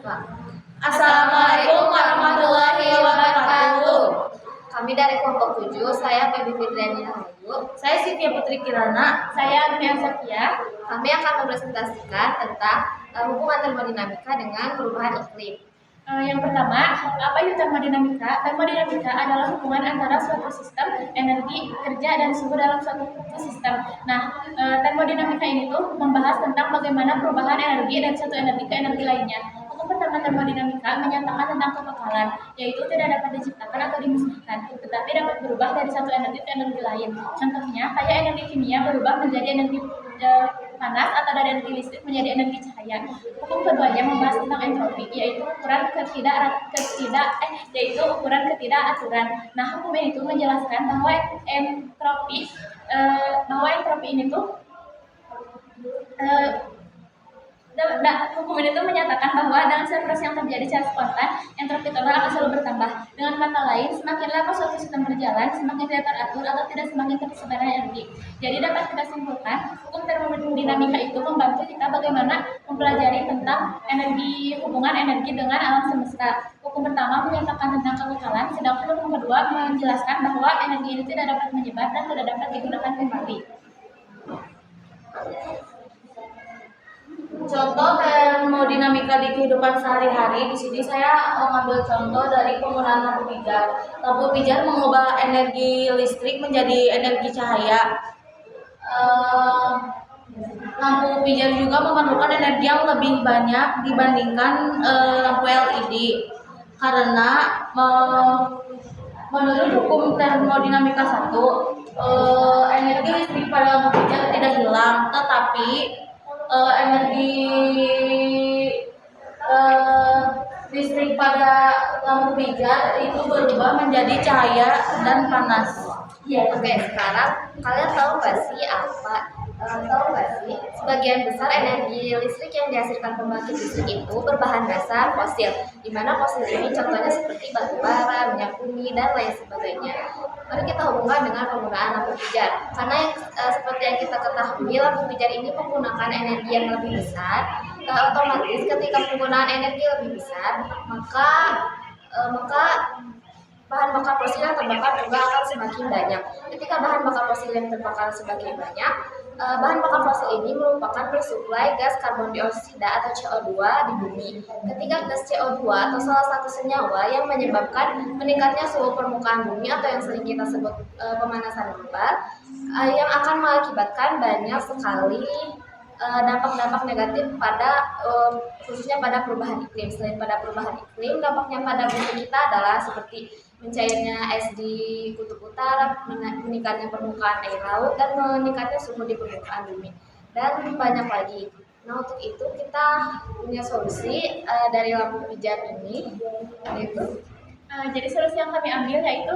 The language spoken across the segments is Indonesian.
Assalamualaikum warahmatullahi wabarakatuh. Kami dari kelompok 7, saya Febi Fitriani Rahayu. Saya Sivia Putri Kirana. Saya Agnia Zakia. Kami akan mempresentasikan tentang hubungan termodinamika dengan perubahan iklim. Yang pertama, apa itu termodinamika? Termodinamika adalah hubungan antara suatu sistem, energi, kerja, dan suhu dalam suatu sistem. Nah, termodinamika ini tuh membahas tentang bagaimana perubahan energi dari satu energi ke energi lainnya. Hukum pertama termodinamika menyatakan tentang kekekalan, yaitu tidak dapat diciptakan atau dimusnahkan, tetapi dapat berubah dari satu energi ke energi lain. Contohnya, kayak energi kimia berubah menjadi energi panas atau dari energi listrik menjadi energi cahaya. Hukum keduanya membahas tentang entropi, yaitu ukuran ketidakaturan. Nah, hukum ini tuh menjelaskan bahwa entropi ini tuh hukum ini tuh menyatakan bahwa dalam setiap proses yang terjadi secara spontan, entropi total akan selalu bertambah. Dengan kata lain, semakin lama suatu sistem berjalan, semakin tidak teratur atau tidak semakin tersebar energi. Jadi dapat kita simpulkan, hukum termodinamika itu membantu kita bagaimana mempelajari tentang hubungan energi dengan alam semesta. Hukum pertama menyatakan tentang kekekalan, sedangkan hukum kedua menjelaskan bahwa energi itu tidak dapat menyebar dan tidak dapat digunakan kembali. Contoh termodinamika di kehidupan sehari-hari. Di sini saya mengambil contoh dari penggunaan lampu pijar. Lampu pijar mengubah energi listrik menjadi energi cahaya. Lampu pijar juga memerlukan energi yang lebih banyak dibandingkan lampu LED karena menurut hukum termodinamika 1, energi listrik pada lampu pijar tidak hilang, tetapi energi listrik pada lampu pijar itu berubah menjadi cahaya dan panas. Oke, sekarang kalian tahu nggak sih sebagian besar energi listrik yang dihasilkan pembangkit listrik itu berbahan dasar fosil, di mana fosil ini contohnya seperti batu bara, minyak bumi, dan lain sebagainya. Mari kita hubungkan dengan penggunaan lampu pijar, karena seperti yang kita ketahui, lampu pijar ini menggunakan energi yang lebih besar. Otomatis ketika penggunaan energi lebih besar, maka bahan bakar fosil yang terbakar juga akan semakin banyak. Ketika bahan bakar fosil yang terbakar semakin banyak, bahan bakar fosil ini merupakan pensuplai gas karbon dioksida atau CO2 di bumi. Ketika gas CO2 atau salah satu senyawa yang menyebabkan meningkatnya suhu permukaan bumi atau yang sering kita sebut pemanasan global, yang akan mengakibatkan banyak sekali dampak-dampak negatif khususnya pada perubahan iklim. Selain pada perubahan iklim, dampaknya pada bumi kita adalah seperti mencairnya es di kutub utara, meningkatnya permukaan air laut, dan meningkatnya suhu di permukaan bumi, dan banyak lagi. Nah, untuk itu kita punya solusi dari lampu pijar ini, yaitu Jadi solusi yang kami ambil yaitu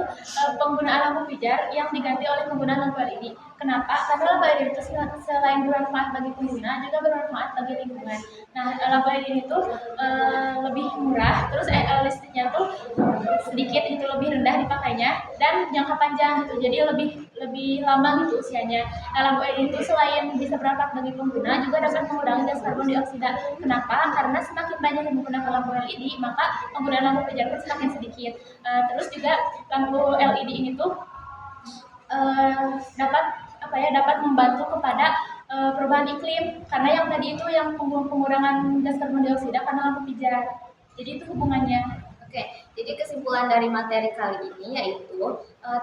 penggunaan lampu pijar yang diganti oleh penggunaan lampu LED. Kenapa? Karena lampu LED itu selain bermanfaat bagi pengguna, juga bermanfaat bagi lingkungan. Nah, lampu LED itu lebih murah, terus listriknya tuh sedikit, itu lebih rendah dipakainya, dan jangka panjang gitu. Jadi lebih lama gitu usianya. Nah, lampu LED itu selain bisa bermanfaat bagi pengguna, juga dapat mengurangi gas karbon dioksida. Kenapa? Karena semakin banyak yang menggunakan lampu LED, maka penggunaan lampu pijar pun semakin sedikit. Terus juga lampu LED ini tuh dapat membantu kepada perubahan iklim, karena yang tadi itu yang pengurangan gas karbon dioksida karena lampu pijar. Jadi itu hubungannya. Oke, jadi kesimpulan dari materi kali ini yaitu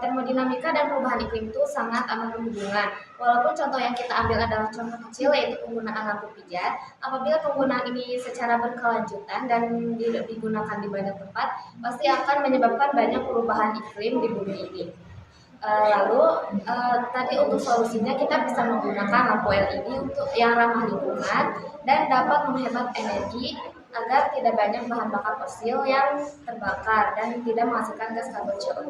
termodinamika dan perubahan iklim itu sangat amat berhubungan. Walaupun contoh yang kita ambil adalah contoh kecil, yaitu penggunaan lampu pijar, apabila penggunaan ini secara berkelanjutan dan digunakan di banyak tempat, pasti akan menyebabkan banyak perubahan iklim di bumi ini. Lalu tadi untuk solusinya kita bisa menggunakan lampu LED untuk yang ramah lingkungan dan dapat menghemat energi agar tidak banyak bahan bakar fosil yang terbakar dan tidak menghasilkan gas karbon CO2.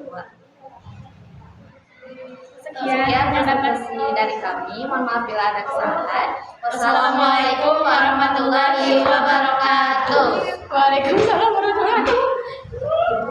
Sekian presentasi dari kami. Mohon maaf bila ada kesalahan. Wassalamualaikum warahmatullahi wabarakatuh. Waalaikumsalam warahmatullahi wabarakatuh.